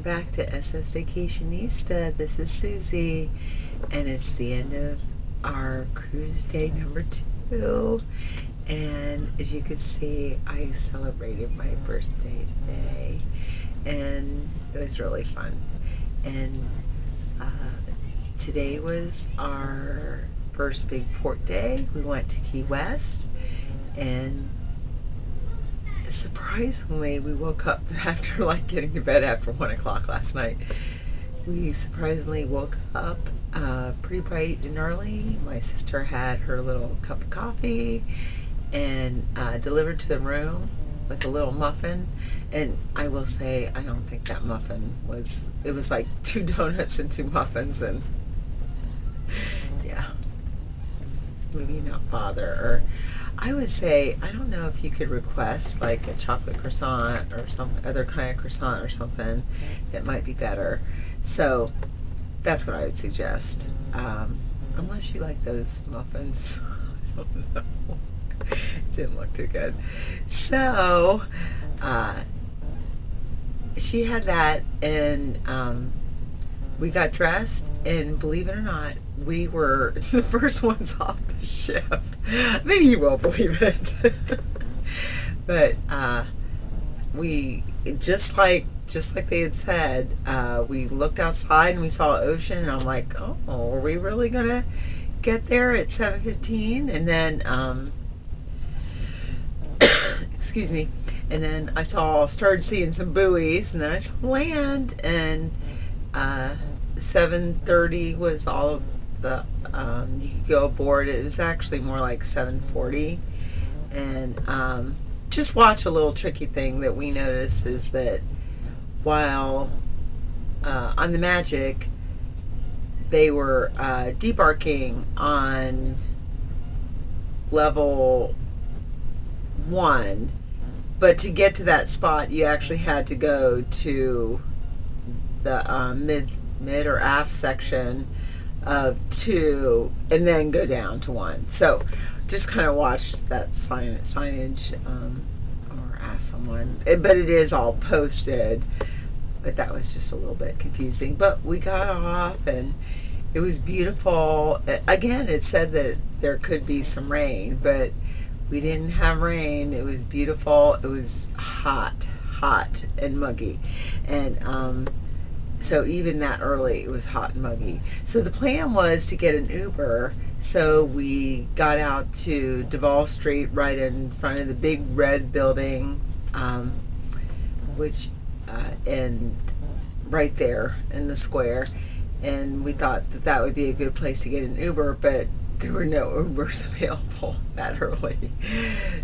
welcome back to SS Vacationista. This is Susie, and it's the end of our cruise day number 2. And as you can see, I celebrated my birthday today, and it was really fun. And today was our first big port day. We went to Key West, and surprisingly, we woke up after getting to bed after 1 o'clock last night. We surprisingly woke up pretty bright and early. My sister had her little cup of coffee and delivered to the room with a little muffin. And I will say, I don't think that muffin it was like 2 donuts and 2 muffins, and yeah, maybe not bother. Or I would say, I don't know if you could request like a chocolate croissant or some other kind of croissant or something that might be better. So that's what I would suggest. Unless you like those muffins. I don't know. It didn't look too good. So she had that, and we got dressed, and believe it or not, we were the first ones off the ship. Maybe you won't believe it. But we, just like they had said, we looked outside and we saw ocean, and I'm like, oh, are we really gonna get there at 7:15? And then excuse me, and then started seeing some buoys, and then I saw land, and 7:30 was all of the you could go aboard. It was actually more like 7:40. And just watch, a little tricky thing that we noticed is that while on the Magic, they were debarking on level 1, but to get to that spot you actually had to go to the mid or aft section of 2 and then go down to 1. So just kind of watch that signage, or ask someone. But it is all posted, but that was just a little bit confusing. But we got off, and it was beautiful. Again, it said that there could be some rain, but we didn't have rain. It was beautiful. It was hot and muggy. And so even that early, it was hot and muggy. So the plan was to get an Uber. So we got out to Duval Street, right in front of the big red building, and right there in the square. And we thought that would be a good place to get an Uber, but there were no Ubers available that early.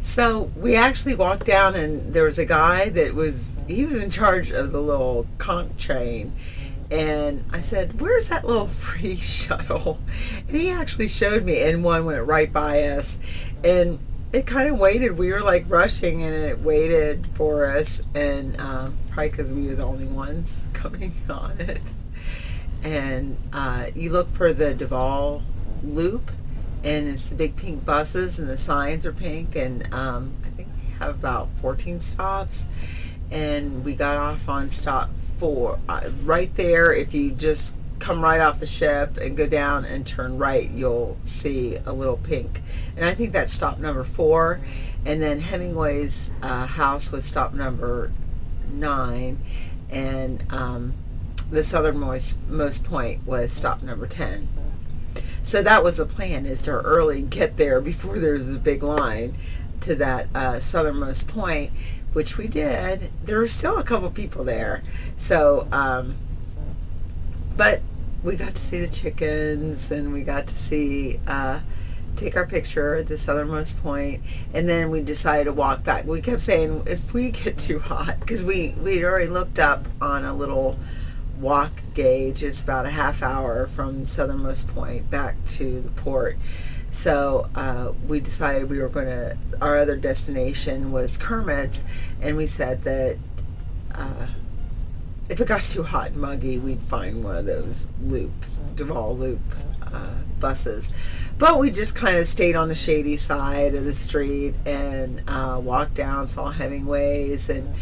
So we actually walked down, and there was a guy he was in charge of the little conch train. And I said, where's that little free shuttle? And he actually showed me, and one went right by us. And it kind of waited. We were like rushing, and it waited for us. And probably because we were the only ones coming on it. And you look for the Duval Loop, and it's the big pink buses, and the signs are pink, and I think they have about 14 stops. And we got off on stop 4 right there. If you just come right off the ship and go down and turn right, you'll see a little pink, and I think that's stop number 4. And then Hemingway's house was stop number 9, and the southernmost point was stop number 10. So that was the plan, is to early get there before there's a big line to that southernmost point, which we did. There were still a couple people there. So, but we got to see the chickens, and we got to see, take our picture at the southernmost point, and then we decided to walk back. We kept saying, if we get too hot, because we'd already looked up on a little walk gauge, it's about a half hour from southernmost point back to the port. So we decided our other destination was Kermit's, and we said that if it got too hot and muggy, we'd find one of those Duval Loop buses. But we just kind of stayed on the shady side of the street and walked down, saw Hemingway's, and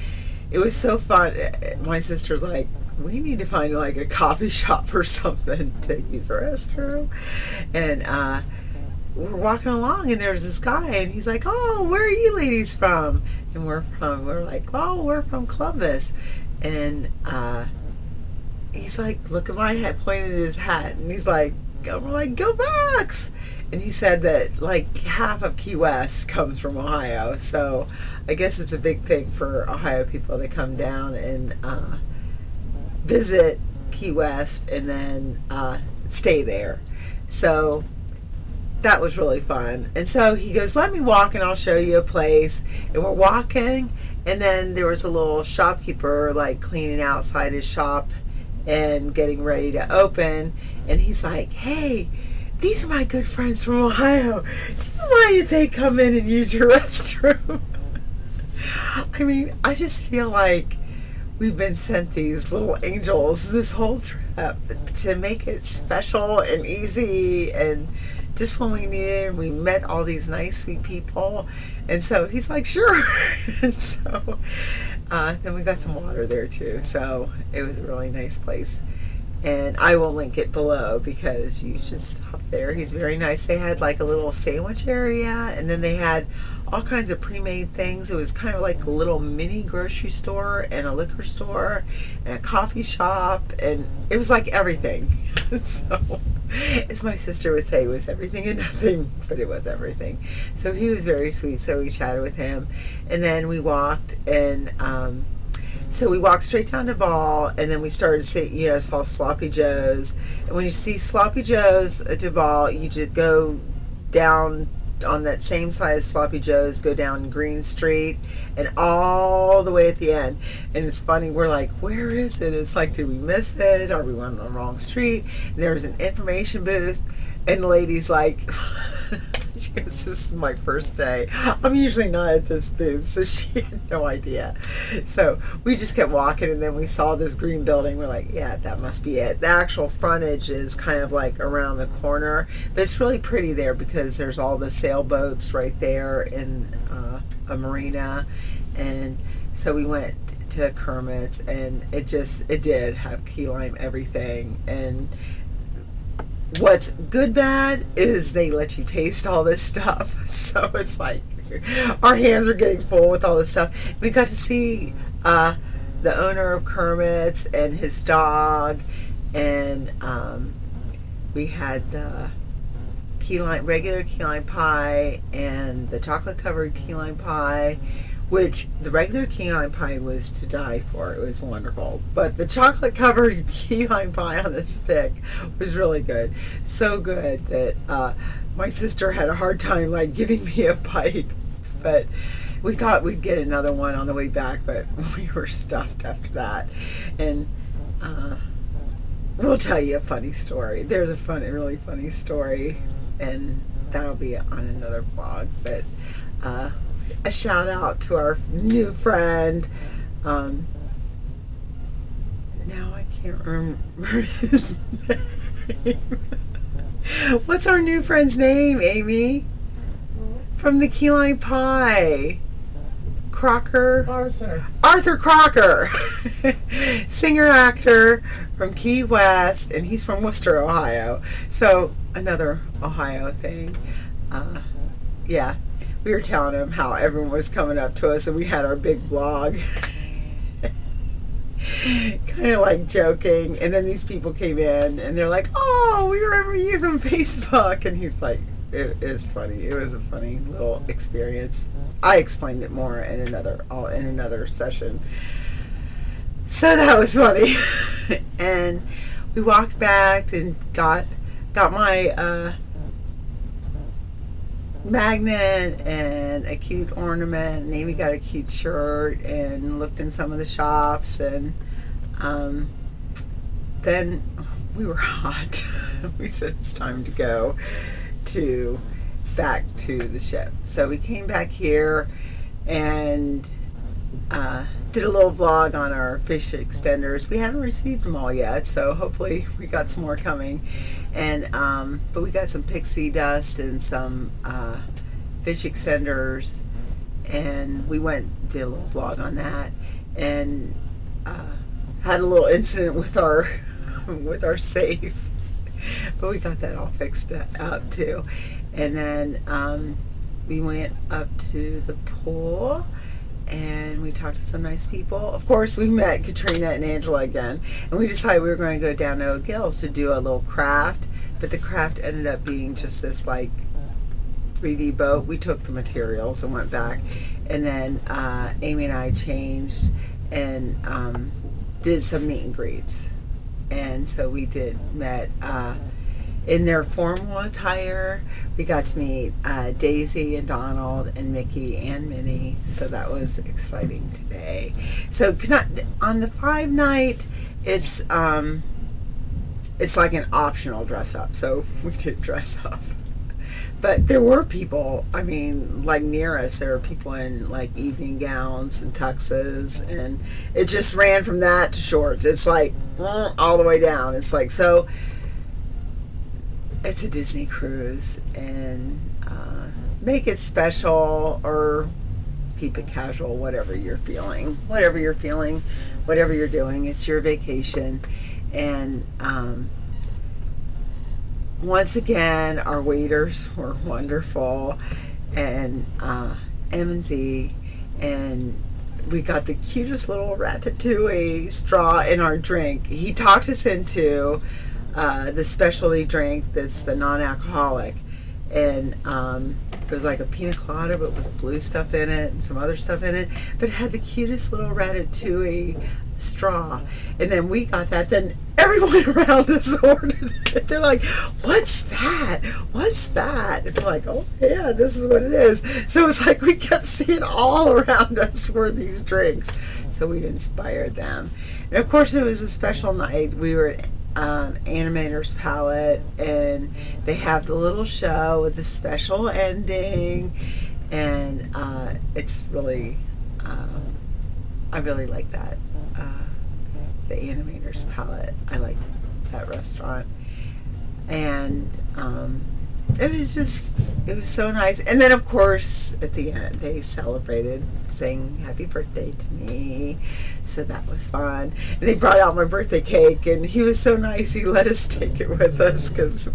it was so fun. My sister's like, we need to find like a coffee shop or something to use the restroom. And we're walking along, and there's this guy, and he's like, "Oh, where are you ladies from?" And we're like, "Oh, we're from Columbus." And he's like, "Look at my hat," pointed at his hat, and he's like, we're like, "Go Bucks!" And he said that like half of Key West comes from Ohio, so I guess it's a big thing for Ohio people to come down and visit Key West and then stay there. So that was really fun. And so he goes, "Let me walk and I'll show you a place." And we're walking, and then there was a little shopkeeper like cleaning outside his shop and getting ready to open. And he's like, "Hey, these are my good friends from Ohio. Do you mind if they come in and use your restroom?" I mean, I just feel like we've been sent these little angels this whole trip to make it special and easy, and just when we needed it, we met all these nice, sweet people. And so he's like, "Sure." And so then we got some water there too. So it was a really nice place. And I will link it below because you should stop there. He's very nice. They had like a little sandwich area, and then they had all kinds of pre-made things. It was kind of like a little mini grocery store and a liquor store and a coffee shop, and it was like everything. So, as my sister would say, it was everything and nothing, but it was everything. So he was very sweet. So we chatted with him, and then we walked, and so we walked straight down to Duval, and then we started to see, saw Sloppy Joe's. And when you see Sloppy Joe's at Duval, you just go down on that same side as Sloppy Joe's, go down Green Street, and all the way at the end. And it's funny, we're like, "Where is it?" It's like, did we miss it? Are we on the wrong street? And there's an information booth, and the lady's like, she goes, "This is my first day. I'm usually not at this booth," so she had no idea. So we just kept walking, and then we saw this green building. We're like, "Yeah, that must be it." The actual frontage is kind of like around the corner, but it's really pretty there because there's all the sailboats right there in a marina. And so we went to Kermit's, and it did have key lime everything. And what's good bad is they let you taste all this stuff. So it's like our hands are getting full with all this stuff. We got to see the owner of Kermit's and his dog, and we had the regular key lime pie and the chocolate covered key lime pie, which the regular key lime pie was to die for. It was wonderful. But the chocolate covered key lime pie on the stick was really good. So good that my sister had a hard time like giving me a bite. But we thought we'd get another one on the way back, but we were stuffed after that. And we'll tell you a funny story. There's a really funny story, and that'll be on another vlog. But a shout out to our new friend. Now I can't remember his name. What's our new friend's name, Amy? From the key lime pie. Crocker? Arthur Crocker. Singer actor from Key West, and he's from Worcester, Ohio. So another Ohio thing. Yeah. We were telling him how everyone was coming up to us, and we had our big vlog. Kind of like joking. And then these people came in, and they're like, "Oh, we remember you from Facebook." And he's like, it's funny. It was a funny little experience. I explained it more in another session. So that was funny. And we walked back and got my magnet and a cute ornament, and Amy got a cute shirt, and looked in some of the shops, and then we were hot. We said it's time to go back to the ship. So we came back here and did a little vlog on our fish extenders. We haven't received them all yet, so hopefully we got some more coming. And but we got some pixie dust and some fish extenders, and we did a little vlog on that. And had a little incident with our with our safe, but we got that all fixed up too. And then we went up to the pool and we talked to some nice people. Of course, we met Katrina and Angela again, and we decided we were going to go down to O'Gill's to do a little craft, but the craft ended up being just this like 3D boat. We took the materials and went back, and then Amy and I changed and did some meet and greets. And so we met in their formal attire. We got to meet Daisy and Donald and Mickey and Minnie, so that was exciting today. So on the 5 night, it's like an optional dress up, so we did dress up. But there were people, I mean, like near us, there were people in like evening gowns and tuxes, and it just ran from that to shorts. It's like all the way down. It's like, so it's a Disney cruise, and make it special or keep it casual, whatever you're feeling, whatever you're doing. It's your vacation. And once again, our waiters were wonderful, and M&Z, and we got the cutest little ratatouille straw in our drink. He talked us into the specialty drink that's the non-alcoholic, and it was like a pina colada but with blue stuff in it and some other stuff in it, but it had the cutest little ratatouille straw. And then we got that, then everyone around us ordered it. They're like, what's that, and we're like, oh yeah, this is what it is. So it's like we kept seeing all around us were these drinks, so we inspired them. And of course it was a special night. We were at Animator's Palette, and they have the little show with the special ending, and it's really I really like that, the Animator's Palette. I like that restaurant, and it was so nice. And then of course at the end they celebrated, saying happy birthday to me, so that was fun. And they brought out my birthday cake, and he was so nice, he let us take it with us because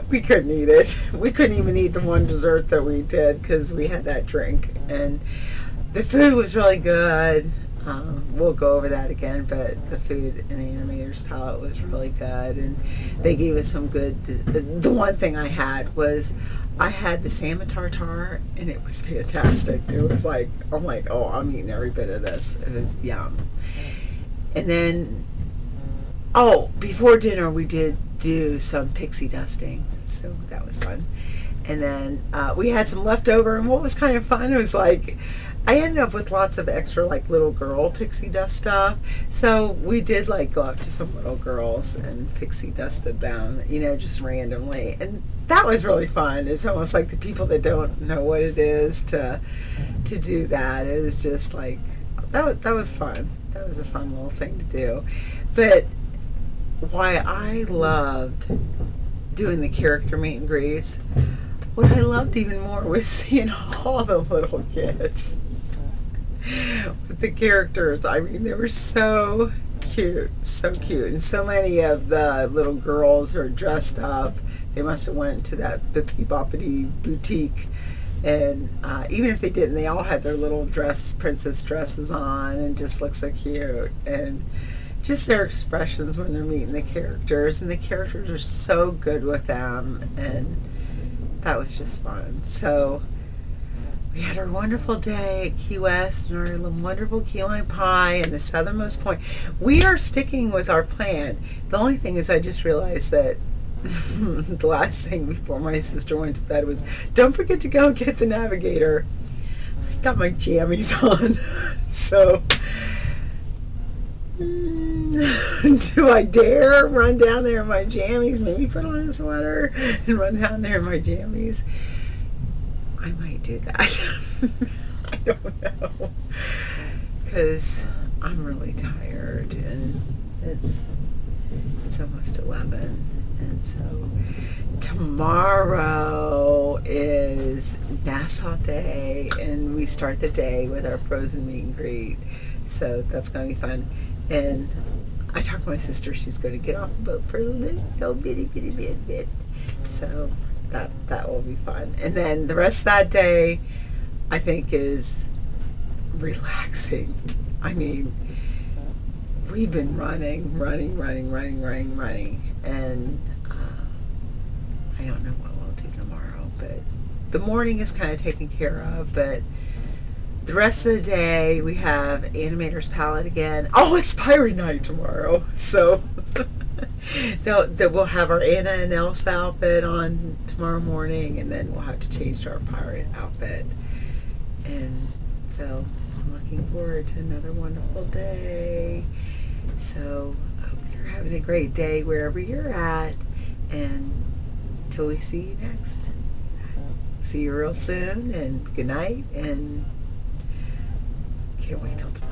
we couldn't eat it. We couldn't even eat the one dessert that we did because we had that drink. And the food was really good. We'll go over that again, but the food in the Animator's Palette was really good, and they gave us some good. The one thing I had was I had the salmon tartare, and it was fantastic. It was like, I'm like, oh, I'm eating every bit of this. It was yum. And then, before dinner we did do some pixie dusting, so that was fun. And then we had some leftover, and what was kind of fun was like, I ended up with lots of extra like little girl pixie dust stuff, so we did like go up to some little girls and pixie dusted them, just randomly, and that was really fun. It's almost like the people that don't know what it is to do that. It was just like that was fun. That was a fun little thing to do. But why I loved doing the character meet and greets, what I loved even more was seeing all the little kids with the characters. I mean, they were so cute, and so many of the little girls are dressed up. They must have went to that Bippity Boppity boutique, and even if they didn't, they all had their little princess dresses on, and just look so cute. And just their expressions when they're meeting the characters, and the characters are so good with them, and that was just fun. So we had our wonderful day at Key West, and our wonderful key lime pie and the southernmost point. We are sticking with our plan. The only thing is I just realized that the last thing before my sister went to bed was, don't forget to go get the navigator. I got my jammies on. So do I dare run down there in my jammies? Maybe put on a sweater and run down there in my jammies. I might do that. I don't know, because I'm really tired, and it's almost 11, and so tomorrow is Nassau Day, and we start the day with our frozen meet and greet, so that's going to be fun. And I talked to my sister. She's going to get off the boat for a little bitty bit. So that will be fun. And then the rest of that day, I think, is relaxing. I mean, we've been running, and I don't know what we'll do tomorrow, but the morning is kind of taken care of, but the rest of the day we have Animator's Palette again. Oh, it's Pirate Night tomorrow, so we'll have our Anna and Elsa outfit on tomorrow morning, and then we'll have to change to our pirate outfit. And so I'm looking forward to another wonderful day. So I hope you're having a great day wherever you're at, and till we see you next. See you real soon, and good night, and can't wait till tomorrow.